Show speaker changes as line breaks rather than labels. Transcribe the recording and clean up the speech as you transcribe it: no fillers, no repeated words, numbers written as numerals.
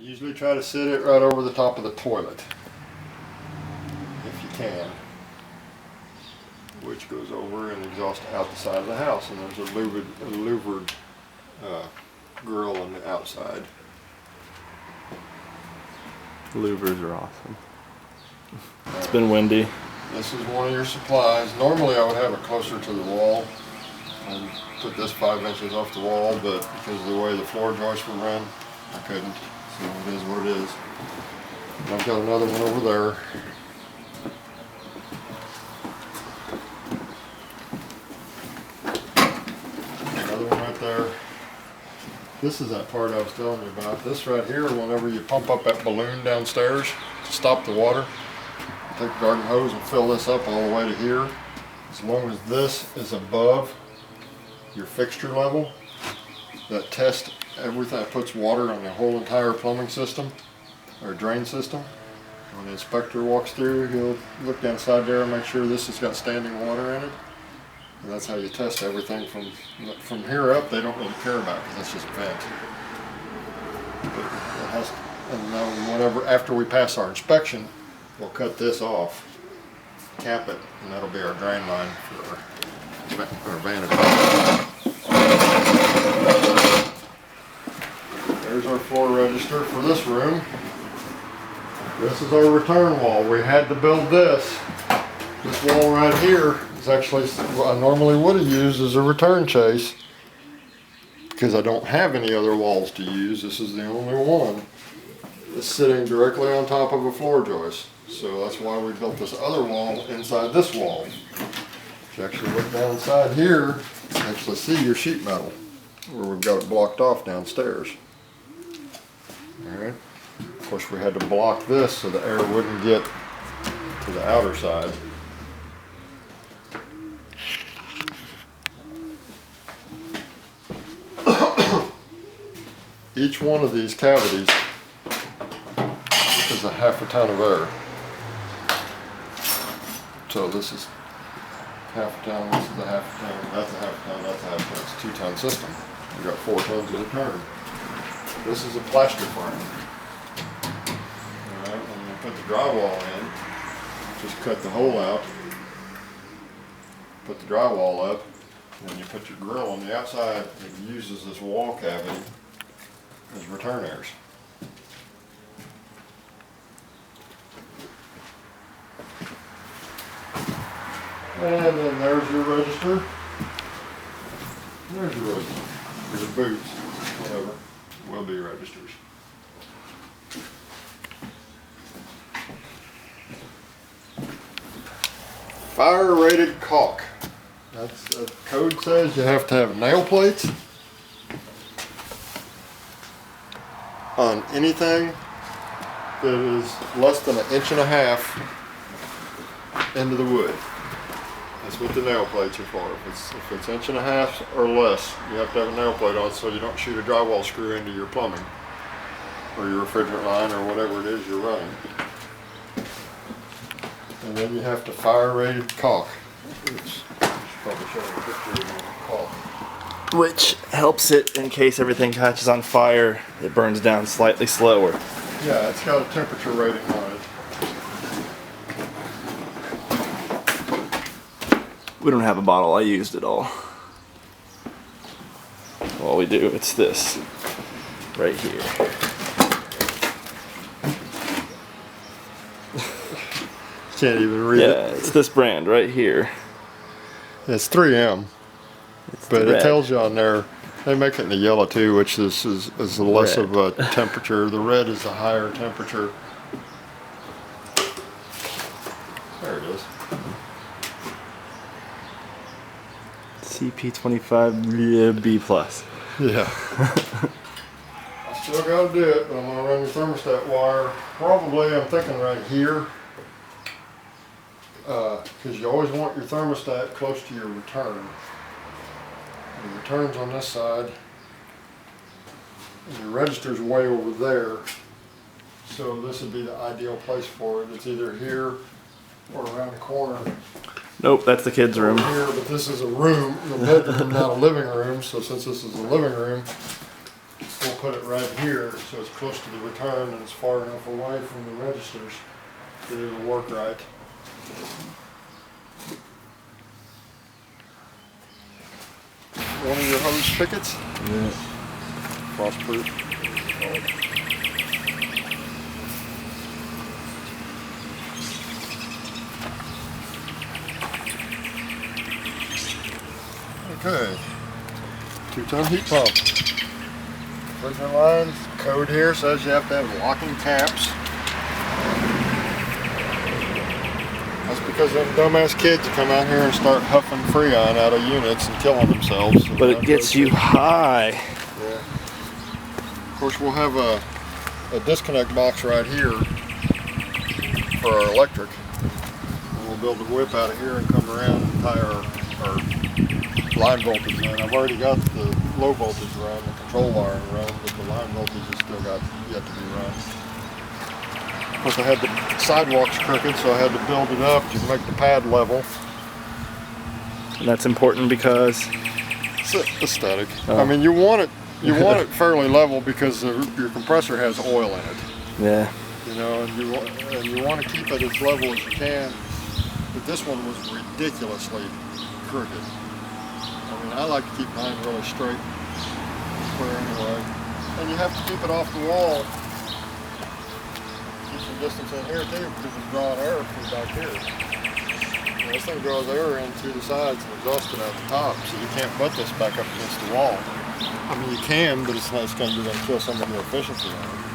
Usually try to sit it right over the top of the toilet, if you can, which goes over and exhausts out the side of the house, and there's a louvered grill on the outside.
Louvers are awesome. It's been windy.
This is one of your supplies. Normally I would have it closer to the wall and put this 5 inches off the wall, but because of the way the floor joists were run, I couldn't. So it is what it is. And I've got another one over there. Another one right there. This is that part I was telling you about. This right here, whenever you pump up that balloon downstairs to stop the water, take the garden hose and fill this up all the way to here. As long as this is above your fixture level, that tests everything, that puts water on the whole entire plumbing system or drain system. When the inspector walks through, he'll look down inside there and make sure this has got standing water in it. And that's how you test everything from here up. They don't really care about it because that's just vent. But it has, and then whenever after we pass our inspection, we'll cut this off, cap it, and that'll be our drain line for our vanity. There's our floor register for this room. This is our return wall. We had to build this. This wall right here is actually what I normally would have used as a return chase because I don't have any other walls to use. This is the only one that's sitting directly on top of a floor joist. So that's why we built this other wall inside this wall. If you actually look down inside here, you can actually see your sheet metal where we've got it blocked off downstairs. Alright. Of course we had to block this so the air wouldn't get to the outer side. Each one of these cavities is a half a ton of air. So this is half a ton, this is a half a ton, that's a half a ton, that's a half a ton. It's a 2-ton system. We've got 4 tons of return. This is a plaster frame. Alright, when you put the drywall in, just cut the hole out, put the drywall up, and when you put your grill on the outside, it uses this wall cavity as return airs. And then there's your register. There's your register. Your boots, whatever, will be registers. Fire rated caulk. That's the code says you have to have nail plates on anything that is less than 1.5 inches into the wood. That's what the nail plates are for. If it's 1.5 inches or less, you have to have a nail plate on so you don't shoot a drywall screw into your plumbing or your refrigerant line or whatever it is you're running. And then you have to fire rated caulk. Which probably show you a picture of the caulk.
Which helps it in case everything catches on fire, it burns down slightly slower.
Yeah, it's got a temperature rating on it.
We don't have a bottle, I used it all. All we do, it's this, right here.
Can't even read it.
Yeah, it's this brand right here.
It's 3M, but it tells you on there, they make it in the yellow too, which is less of a temperature. The red is a higher temperature. There it is.
CP25B+.
Yeah. I still gotta do it, but I'm gonna run your thermostat wire. Probably, I'm thinking right here. Because you always want your thermostat close to your return. Your return's on this side, and your register's way over there. So this would be the ideal place for it. It's either here or around the corner.
Nope, that's the kids' room.
Here, but this is a room, the bedroom, not a living room. So since this is a living room, we'll put it right here so it's close to the return and it's far enough away from the registers that it'll work right. One of your hose pickets?
Yeah.
Frostproof. Okay. 2-ton heat pump. Refrigerant lines. Code here says you have to have locking caps. That's because them dumbass kids come out here and start huffing Freon out of units and killing themselves.
But it gets you high.
Yeah. Of course, we'll have a disconnect box right here for our electric. And we'll be able to whip out of here and come around and tie our line voltage in. I've already got the low voltage run, the control wire run, but the line voltage has still got yet to be run. Of course, I had the sidewalks crooked, so I had to build it up to make the pad level.
And that's important because
It's aesthetic.
Oh.
I mean, you want it fairly level because your compressor has oil in it.
yeah.
You know, and you want to keep it as level as you can. But this one was ridiculously crooked. I mean, I like to keep mine really straight, square anyway. And you have to keep it off the wall. Keep some distance in here too, because it's drawing air from back here. You know, this thing draws air in through the sides and exhausts it out the top, so you can't butt this back up against the wall. I mean, you can, but it's going to kill some of your efficiency on it.